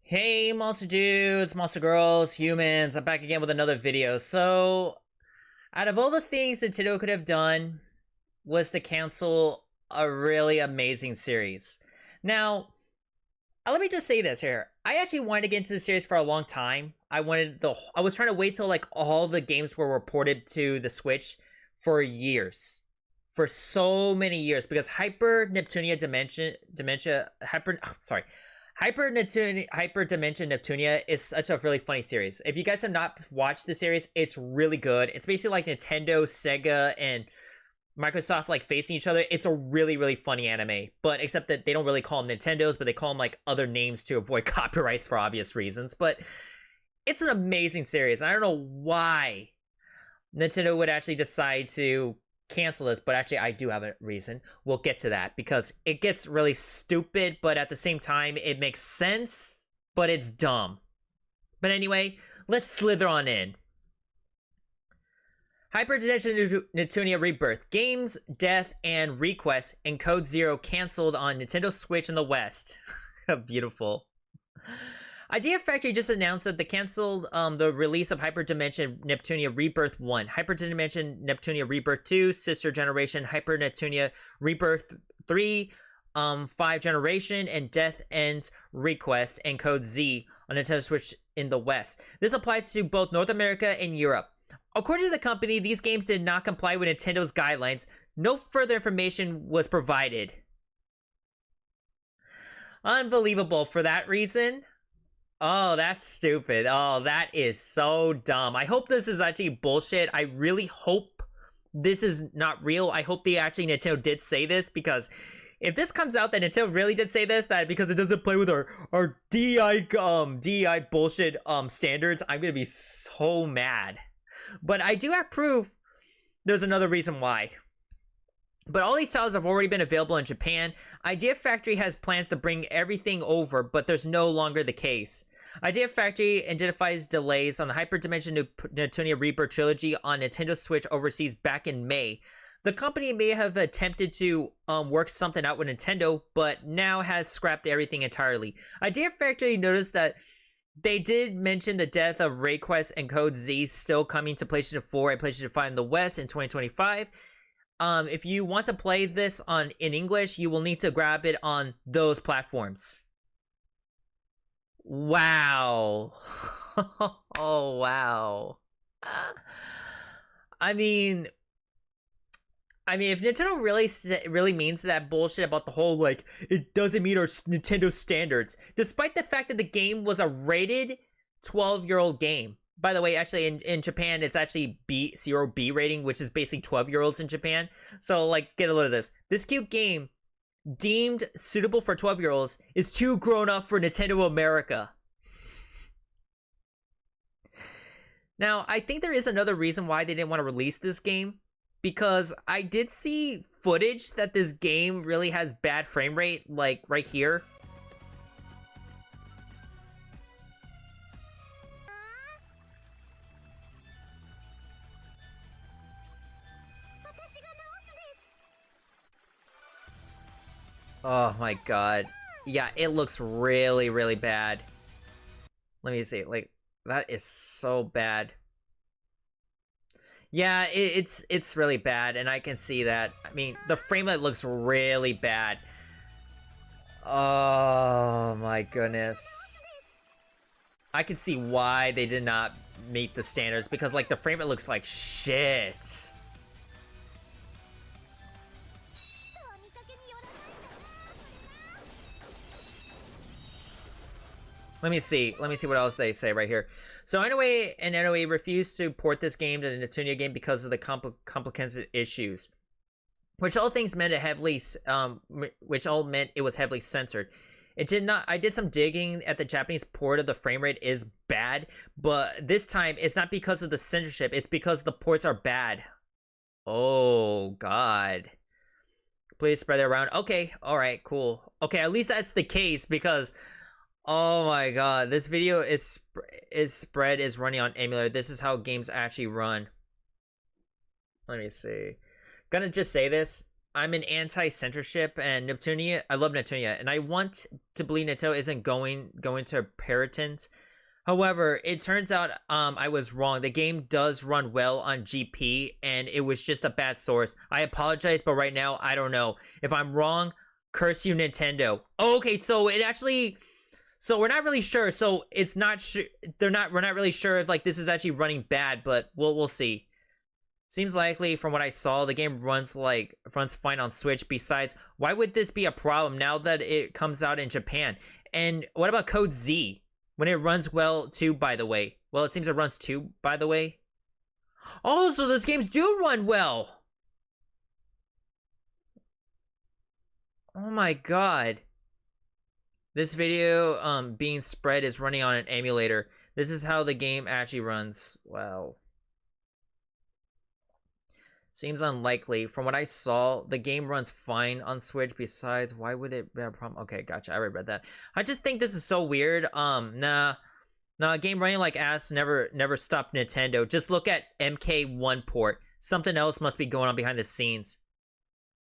Hey monster dudes, monster girls, humans, I'm back again with another video. So, out of all the things Nintendo could have done was to cancel a really amazing series. Now, let me just say this here. I actually wanted to get into the series for a long time. I was trying to wait till like all the games were reported to the Switch for years. For so many years because Hyperdimension Neptunia is such a really funny series. If you guys have not watched the series, it's really good. It's basically like Nintendo, Sega, and Microsoft like facing each other. It's a really, really funny anime. But except that they don't really call them Nintendos, but they call them like other names to avoid copyrights for obvious reasons. But it's an amazing series. I don't know why Nintendo would actually decide to cancel this, but actually I do have a reason. We'll get to that because it gets really stupid, but at the same time it makes sense, but it's dumb. But anyway, let's slither on in. Hyperdimension Neptunia Rebirth. Games, Death, and Request and Code Zero canceled on Nintendo Switch in the West. Beautiful. Idea Factory just announced that they canceled the release of Hyperdimension Neptunia Rebirth 1, Hyperdimension Neptunia Rebirth 2, Sister Generation, Hyper Neptunia Rebirth 3, 5 Generation, and Death Ends Request and Code Z on Nintendo Switch in the West. This applies to both North America and Europe. According to the company, these games did not comply with Nintendo's guidelines. No further information was provided. Unbelievable for that reason. Oh, that's stupid. Oh, that is so dumb. I hope this is actually bullshit. I really hope this is not real. I hope Nintendo did say this, because if this comes out that Nintendo really did say this, that because it doesn't play with our DEI bullshit standards, I'm gonna be so mad. But I do have proof there's another reason why. But all these titles have already been available in Japan. Idea Factory has plans to bring everything over, but there's no longer the case. Idea Factory identifies delays on the Hyperdimension Neptunia Rebirth trilogy on Nintendo Switch overseas back in May. The company may have attempted to work something out with Nintendo, but now has scrapped everything entirely. Idea Factory noticed that they did mention the death of Rayquest and Code Z still coming to PlayStation 4 and PlayStation 5 in the West in 2025. If you want to play this in English, you will need to grab it on those platforms. Wow. Oh, wow. I mean, if Nintendo really means that bullshit about the whole, like, it doesn't meet our Nintendo standards, despite the fact that the game was a rated 12-year-old game. By the way, actually, in Japan, it's actually 0B rating, which is basically 12-year-olds in Japan. So, like, get a load of this. This cute game, deemed suitable for 12-year-olds, is too grown up for Nintendo America. Now, I think there is another reason why they didn't want to release this game, because I did see footage that this game really has bad frame rate, like right here. Oh my god. Yeah, it looks really, really bad. Let me see. Like, that is so bad. Yeah, it's really bad, and I can see that. I mean, the frame rate looks really bad. Oh my goodness. I can see why they did not meet the standards, because like the frame rate looks like shit. Let me see what else they say right here. So anyway, refused to port this game to the Neptunia game because of the complicated issues, which all meant it was heavily censored. It did not. I did some digging at the Japanese port of the frame rate is bad, but this time it's not because of the censorship. It's because the ports are bad. Oh God. Please spread it around. Okay, all right, cool. Okay, at least that's the case, because oh my god, this video is running on emulator. This is how games actually run. Let me see. Gonna just say this. I'm an anti-censorship, and Neptunia, I love Neptunia, and I want to believe Nintendo isn't going to Peritant. However, it turns out I was wrong. The game does run well on GP, and it was just a bad source. I apologize, but right now I don't know. If I'm wrong, curse you, Nintendo. Oh, okay, so it actually, so we're not really sure. So it's not sure. We're not really sure if like this is actually running bad, but we'll see. Seems likely from what I saw, the game runs fine on Switch. Besides, why would this be a problem now that it comes out in Japan? And what about Code Z? When it runs well too, by the way. Well, it seems it runs too, by the way. Oh, so those games do run well. Oh my god. This video being spread is running on an emulator. This is how the game actually runs. Wow. Seems unlikely. From what I saw, the game runs fine on Switch. Besides, why would it be a problem? Okay, gotcha. I already read that. I just think this is so weird. Nah, game running like ass never stopped Nintendo. Just look at MK1 port. Something else must be going on behind the scenes.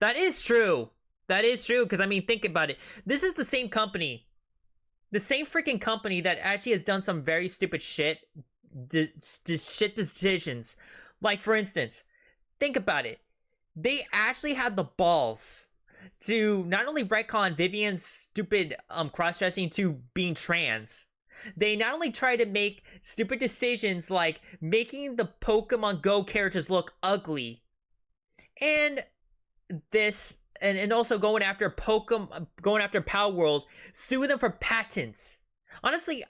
That is true. That is true, because I mean, think about it. This is the same company. The same freaking company that actually has done some very stupid shit. Shit decisions. Like, for instance, think about it. They actually had the balls to not only retcon Vivian's stupid cross-dressing to being trans. They not only try to make stupid decisions like making the Pokemon Go characters look ugly, and this, and also going after Power World, suing them for patents. Honestly,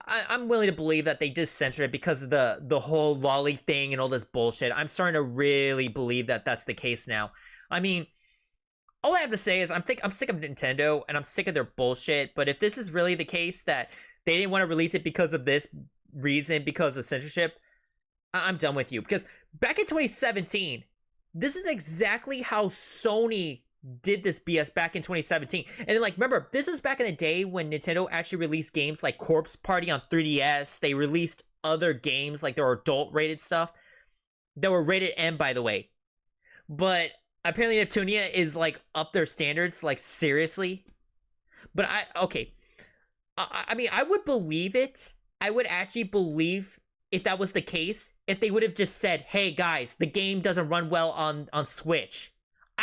I'm willing to believe that they just censored it because of the whole lolly thing and all this bullshit. I'm starting to really believe that that's the case now. I mean, all I have to say is I'm sick of Nintendo and I'm sick of their bullshit. But if this is really the case that they didn't want to release it because of this reason, because of censorship, I'm done with you. Because back in 2017, this is exactly how Sony did this BS back in 2017. And like, remember, this is back in the day when Nintendo actually released games like Corpse Party on 3DS. They released other games like their adult rated stuff that were rated M, by the way. But apparently Neptunia is like up their standards, like seriously. But I mean, I would believe it. I would actually believe if that was the case, if they would have just said, hey guys, the game doesn't run well on Switch.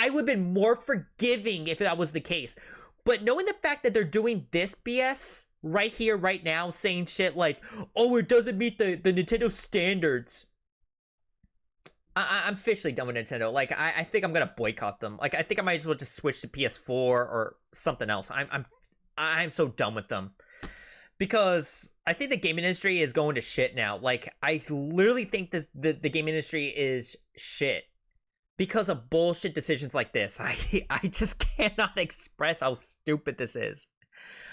I would have been more forgiving if that was the case. But knowing the fact that they're doing this BS right here, right now, saying shit like, oh, it doesn't meet the Nintendo standards. I'm officially done with Nintendo. Like, I think I'm gonna boycott them. Like, I think I might as well just switch to PS4 or something else. I'm so done with them. Because I think the game industry is going to shit now. Like, I literally think the game industry is shit. Because of bullshit decisions like this. I just cannot express how stupid this is.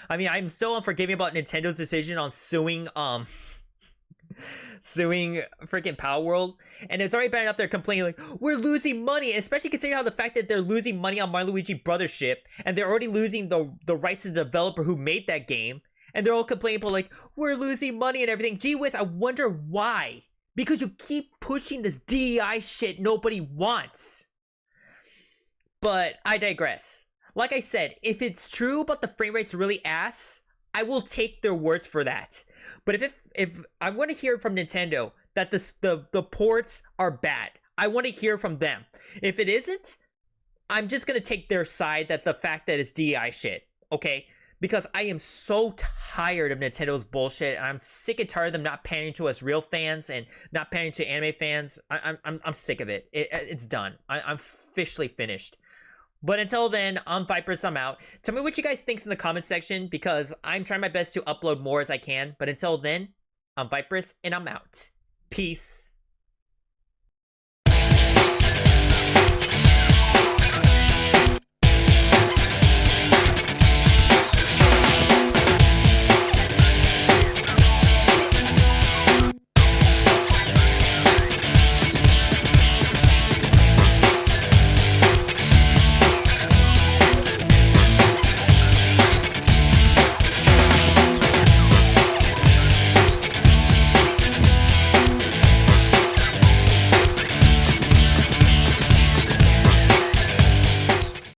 I mean, I'm still unforgiving about Nintendo's decision on suing freaking Power World. And it's already bad enough they're complaining like, we're losing money, especially considering how the fact that they're losing money on Mario Luigi Brothership, and they're already losing the rights to the developer who made that game. And they're all complaining about like, we're losing money and everything. Gee whiz, I wonder why. Because you keep pushing this DEI shit nobody wants. But I digress. Like I said, if it's true about the frame rate's really ass, I will take their words for that. But if I want to hear from Nintendo that the ports are bad, I want to hear from them. If it isn't, I'm just going to take their side, that the fact that it's DEI shit, okay? Because I am so tired of Nintendo's bullshit, and I'm sick and tired of them not pandering to us real fans and not pandering to anime fans. I'm sick of it. It's done. I'm officially finished. But until then, I'm Viperous. I'm out. Tell me what you guys think in the comment section, because I'm trying my best to upload more as I can. But until then, I'm Viperous, and I'm out. Peace.